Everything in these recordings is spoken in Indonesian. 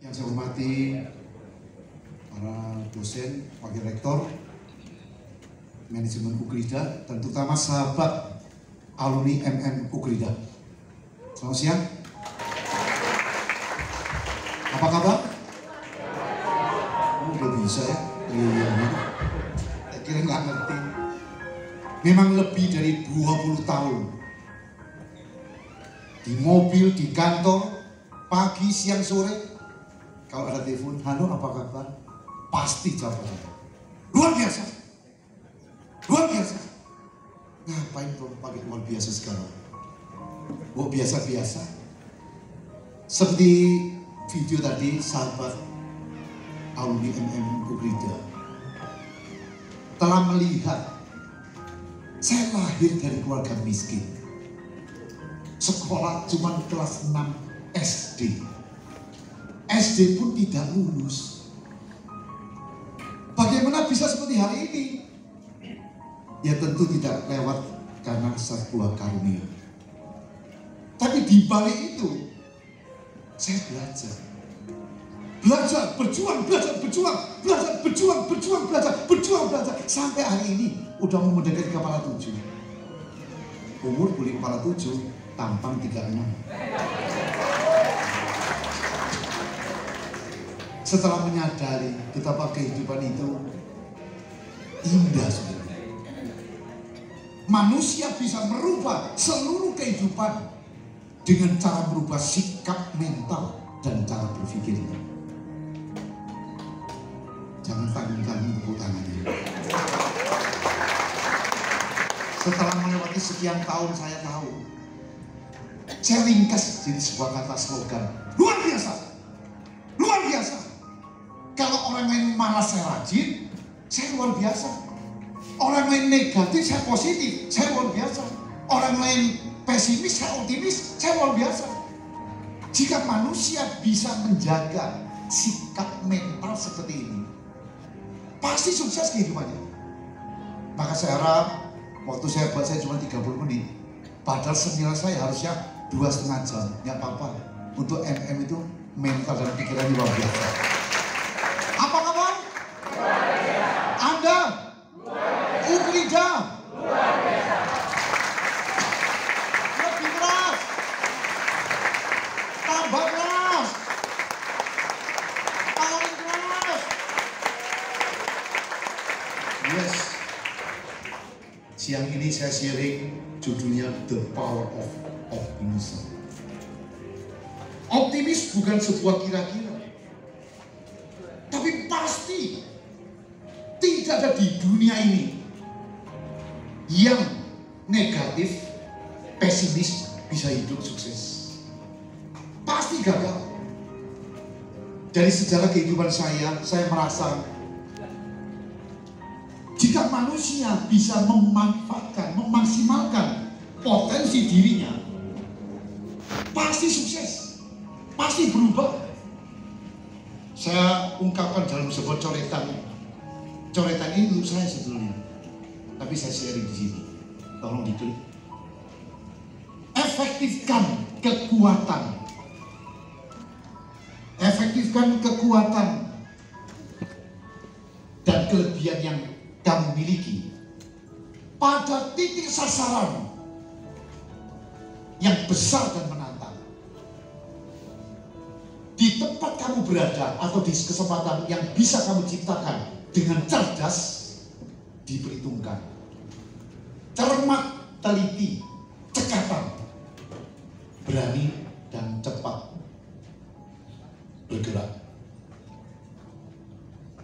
Yang saya hormati para dosen, wakil rektor, manajemen Ugrida, dan terutama sahabat alumni UGRIDA. Selamat siang. Apa kabar? Oh, udah bisa ya? Iya. Saya kira nggak ngerti. Memang lebih dari 20 tahun. Di mobil, di kantor, pagi, siang, sore. Kalau ada telepon, halo apa kabar? Pasti jawabannya. Luar biasa. Luar biasa. Ngapain tuh pakai luar biasa sekarang? Oh, biasa-biasa. Seperti video tadi, sahabat alumni UGRIDA telah melihat saya lahir dari keluarga miskin. Sekolah cuma kelas 6 SD. SD pun tidak lulus. Bagaimana bisa seperti hari ini? Ya tentu tidak lewat karena sebuah karunia. Tapi di balik itu, saya belajar. Belajar, berjuang, belajar, berjuang, belajar, berjuang, berjuang, belajar, berjuang, belajar. Sampai hari ini, udah mau mendekati kepala 7. Umur boleh kepala 7, tampang 36. Setelah menyadari betapa kehidupan itu indah sebenarnya. Manusia bisa merubah seluruh kehidupan dengan cara merubah sikap mental dan cara berpikirnya. Jangan tanggung-tanggung tepuk tangannya. Setelah melewati sekian tahun saya tahu. Saya ringkas jadi sebuah kata slogan. Luar biasa. Luar biasa. Kalau orang lain malas saya rajin, saya luar biasa. Orang lain negatif, saya positif, saya luar biasa. Orang lain pesimis, saya optimis, saya luar biasa. Jika manusia bisa menjaga sikap mental seperti ini, pasti sukses kehidupannya. Maka saya harap, waktu saya buat saya cuma 30 menit, padahal seminar saya harusnya 2,5 jam, nggak apa-apa. Untuk itu mental dan pikiran luar biasa. Apa kabar? Anda? UGRIDA? Lebih keras. Tambah keras. Paling keras. Yes. Siang ini saya sharing judulnya The Power of Optimism. Optimis bukan sebuah kira-kira. Tapi pasti tidak ada di dunia ini yang negatif, pesimis bisa hidup sukses. Pasti gagal. Dari sejarah kehidupan saya merasa jika manusia bisa memanfaatkan, memaksimalkan potensi dirinya, pasti sukses, pasti berubah. Saya ungkapkan dalam sebuah coretan. Coretan ini untuk saya sebetulnya, tapi saya sharing di sini. Tolong diklik. Efektifkan kekuatan. Efektifkan kekuatan dan kelebihan yang kamu miliki pada titik sasaran yang besar dan menantang. Di tempat kamu berada atau di kesempatan yang bisa kamu ciptakan dengan cerdas, diperhitungkan, cermat, teliti, cekatan, berani dan cepat bergerak.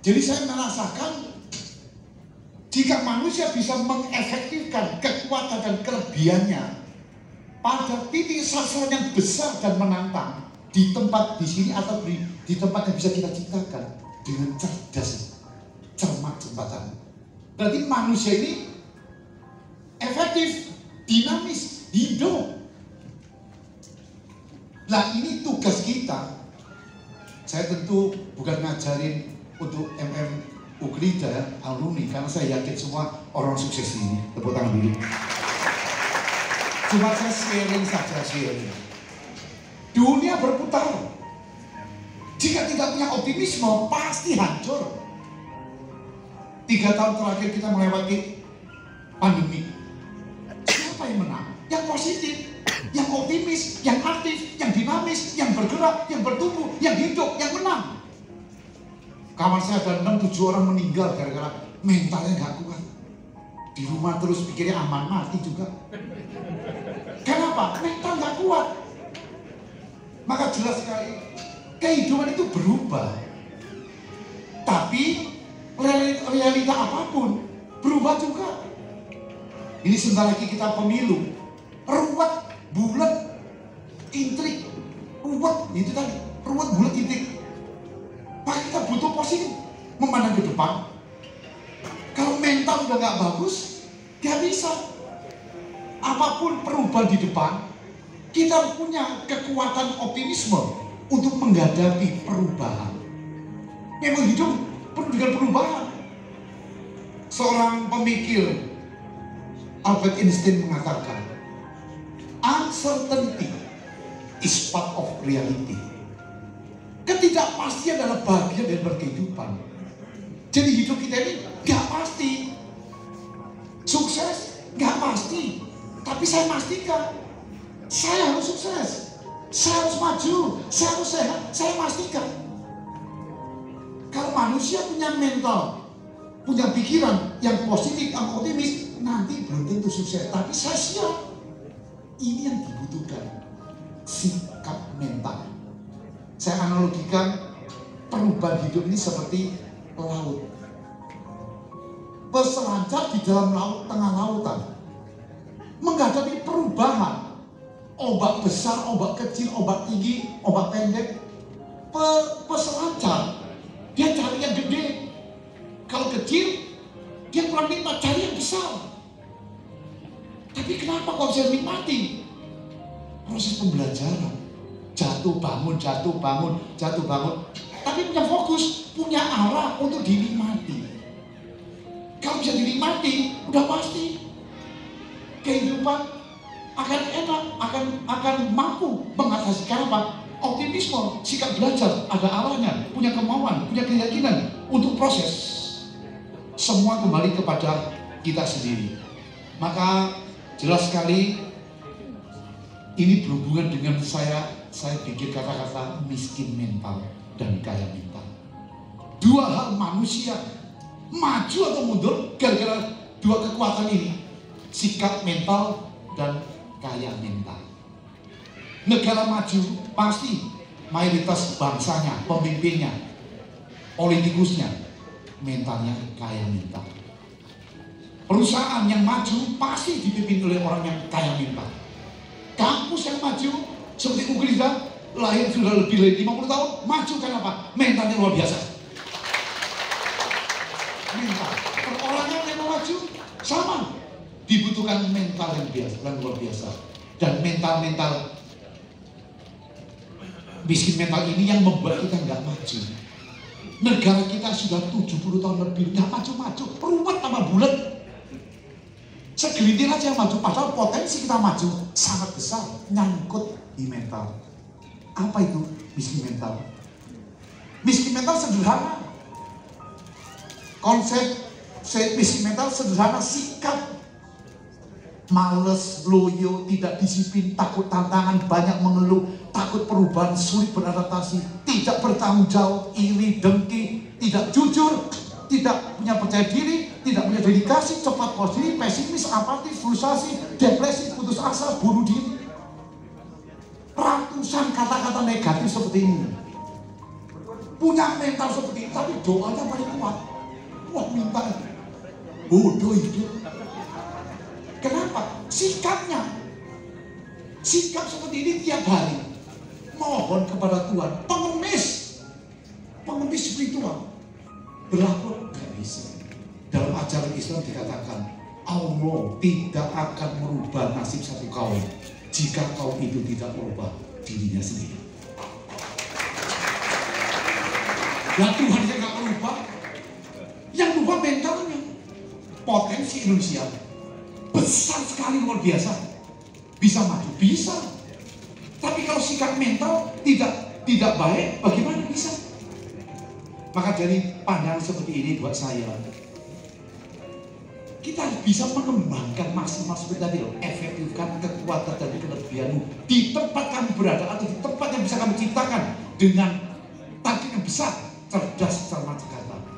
Jadi saya merasakan jika manusia bisa mengefektifkan kekuatan dan kelebihannya pada titik sasaran yang besar dan menantang, di tempat di sini atau di tempat yang bisa kita ciptakan dengan cerdas, cermat, jembatan. Berarti manusia ini efektif, dinamis, hidup. Nah ini tugas kita. Saya tentu bukan ngajarin untuk UGRIDA alumni, karena saya yakin semua orang sukses ini. Tepuk tangan dulu. Cuma saya sharing saja, sharing. Dunia berputar. Jika tidak punya optimisme, pasti hancur. 3 tahun terakhir kita melewati pandemi. Siapa yang menang? Yang positif, yang optimis, yang aktif, yang dinamis, yang bergerak, yang bertumbuh, yang hidup, yang menang. Kawan saya ada 6-7 orang meninggal gara-gara mentalnya gak kuat. Di rumah terus pikirnya aman, mati juga. Kenapa? Mental gak kuat. Maka jelas sekali, kehidupan itu berubah. Tapi realita apapun berubah juga. Ini sebentar lagi kita pemilu. Ruwet, bulat, intrik. Ruwet, itu tadi. Ruwet, bulat, intrik. Maka kita butuh positif. Memandang ke depan. Kalau mental udah gak bagus, gak bisa. Apapun perubahan di depan, kita punya kekuatan optimisme untuk menghadapi perubahan. Memang hidup penuh dengan perubahan. Seorang pemikir, Albert Einstein, mengatakan, uncertainty is part of reality. Ketidakpastian adalah bagian dari berkehidupan. Jadi hidup kita ini gak pasti. Sukses gak pasti. Tapi saya pastikan, saya harus sukses, saya harus maju, saya harus sehat, saya pastikan. Kalau manusia punya mental, punya pikiran yang positif, yang optimis, nanti belum tentu sukses. Tapi saya siap. Ini yang dibutuhkan, sikap mental. Saya analogikan perubahan hidup ini seperti laut. Berselancar di dalam laut, tengah lautan, menghadapi perubahan, ombak besar, ombak kecil, ombak tinggi, ombak pendek. Peselancar, dia cari yang gede. Kalau kecil, dia kurang nikmat, cari yang besar. Tapi kenapa kok bisa nikmati? Proses pembelajaran, jatuh bangun, jatuh bangun, jatuh bangun. Tapi punya fokus, punya arah untuk dinikmati. Kalau bisa dinikmati, udah pasti kehidupan akan enak, akan mampu mengatasi. Kenapa? Optimisme, sikap belajar, ada arahnya, punya kemauan, punya keyakinan untuk proses. Semua kembali kepada kita sendiri. Maka jelas sekali ini berhubungan dengan saya bikin kata-kata miskin mental dan kaya mental. Dua hal manusia maju atau mundur gara-gara dua kekuatan ini. Sikap mental dan kaya mental. Negara maju pasti mayoritas bangsanya, pemimpinnya, politikusnya, mentalnya kaya mental. Perusahaan yang maju pasti dipimpin oleh orang yang kaya mental. Kampus yang maju seperti Ugrida, lahir sudah lebih dari 50 tahun, maju karena apa? Mentalnya luar biasa. Mental. Perorangan yang mau maju sama, dibutuhkan mental yang biasa dan luar biasa. Dan mental miskin mental ini yang membuat kita nggak maju. Negara kita sudah 70 tahun lebih nggak maju-maju, ruwet tambah bulat. Segelintir aja yang maju, padahal potensi kita maju sangat besar, nyangkut di mental. Apa itu miskin mental? Miskin mental sederhana. Konsep miskin mental sederhana, sikap males, loyo, tidak disiplin, takut tantangan, banyak mengeluh, takut perubahan, sulit beradaptasi, tidak bertanggung jawab, iri, dengki, tidak jujur, tidak punya percaya diri, tidak punya dedikasi, cepat puas diri, pesimis, apatis, frustasi, depresi, putus asa, bunuh diri. Ratusan kata-kata negatif seperti ini. Punya mental seperti ini, tapi doanya paling kuat. Wah, minta bodoh hidup. Kenapa? Sikapnya. Sikap seperti ini tiap hari. Mohon kepada Tuhan, pengemis spiritual. Berlaku gak bisa. Dalam ajaran Islam dikatakan, Allah tidak akan merubah nasib satu kaum jika kaum itu tidak merubah dirinya sendiri. Dan Tuhan yang gak merubah, yang merubah mentalnya. Potensi Indonesia besar sekali, luar biasa. Bisa maju, bisa. Tapi kalau sikap mental tidak baik, bagaimana bisa? Maka dari pandangan seperti ini buat saya, kita harus bisa mengembangkan maksimal seperti tadi loh, efektifkan kekuatan dan kelebihanmu di tempat kamu berada atau di tempat yang bisa kamu ciptakan dengan target yang besar, cerdas, cermat, Jakarta.